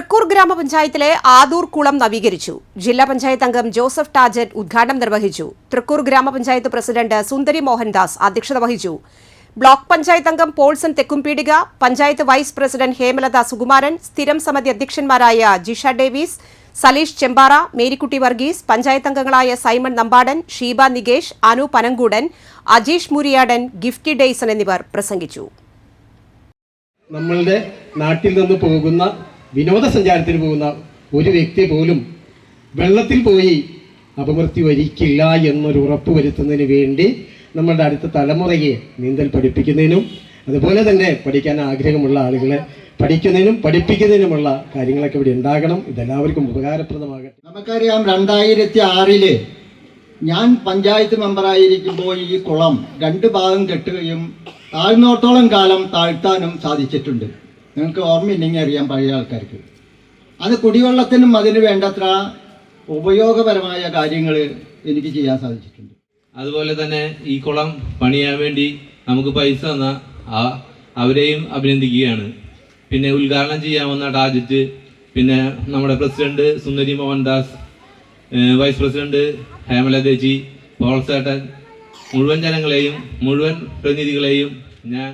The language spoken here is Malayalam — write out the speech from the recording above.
തൃക്കൂർ ഗ്രാമപഞ്ചായത്തിലെ ആദൂർ കുളം നവീകരിച്ചു. ജില്ലാ പഞ്ചായത്ത് അംഗം ജോസഫ് ടാജറ്റ് ഉദ്ഘാടനം നിർവഹിച്ചു. തൃക്കൂർ ഗ്രാമപഞ്ചായത്ത് പ്രസിഡന്റ് സുന്ദരി മോഹൻദാസ് അധ്യക്ഷത വഹിച്ചു. ബ്ലോക്ക് പഞ്ചായത്ത് അംഗം പോൾസൺ തെക്കുംപീടിക, പഞ്ചായത്ത് വൈസ് പ്രസിഡന്റ് ഹേമലത സുകുമാരൻ, സ്ഥിരം സമിതി അധ്യക്ഷന്മാരായ ജിഷ ഡേവിസ്, സലീഷ് ചെമ്പാറ, മേരിക്കുട്ടി വർഗീസ്, പഞ്ചായത്ത് അംഗങ്ങളായ സൈമൺ നമ്പാടൻ, ഷീബ നികേഷ്, അനു പനങ്കൂടൻ, അജീഷ് മുരിയാടൻ, ഗിഫ്റ്റി ഡെയ്സൺ എന്നിവർ പ്രസംഗിച്ചു. നമ്മളുടെ നാട്ടിൽ നിന്ന് പോകുന്ന വിനോദസഞ്ചാരത്തിന് പോകുന്ന ഒരു വ്യക്തി പോലും വെള്ളത്തിൽ പോയി അപമൃത്യു വരിക്കില്ല എന്നൊരു ഉറപ്പ് വരുത്തുന്നതിന് വേണ്ടി നമ്മളുടെ അടുത്ത തലമുറയെ നീന്തൽ പഠിപ്പിക്കുന്നതിനും അതുപോലെ തന്നെ പഠിക്കാൻ ആഗ്രഹമുള്ള ആളുകളെ പഠിക്കുന്നതിനും പഠിപ്പിക്കുന്നതിനുമുള്ള കാര്യങ്ങളൊക്കെ ഇവിടെ ഉണ്ടാകണം. ഇതെല്ലാവർക്കും ഉപകാരപ്രദമാകട്ടെ. നമുക്കറിയാം 2006 ഞാൻ പഞ്ചായത്ത് മെമ്പറായിരിക്കുമ്പോൾ ഈ കുളം 2 ഭാഗം കെട്ടുകയും താഴ്ന്നോടത്തോളം കാലം താഴ്ത്താനും സാധിച്ചിട്ടുണ്ട്. നിങ്ങൾക്ക് ഓർമ്മയില്ലെങ്കിൽ അറിയാം പഴയ ആൾക്കാർക്ക്. അത് കുടിവെള്ളത്തിനും അതിന് വേണ്ടത്ര ഉപയോഗപരമായ കാര്യങ്ങൾ എനിക്ക് ചെയ്യാൻ സാധിച്ചിട്ടുണ്ട്. അതുപോലെ തന്നെ ഈ കുളം പണിയാൻ വേണ്ടി നമുക്ക് പൈസ തന്ന അവരെയും അഭിനന്ദിക്കുകയാണ്. പിന്നെ ഉദ്ഘാടനം ചെയ്യാവുന്ന ടാജറ്റ്, പിന്നെ നമ്മുടെ പ്രസിഡന്റ് സുന്ദരി മോഹൻദാസ്, വൈസ് പ്രസിഡന്റ് ഹേമലതേച്ചി, പോൾസേട്ടൻ, മുഴുവൻ ജനങ്ങളെയും മുഴുവൻ പ്രതിനിധികളെയും ഞാൻ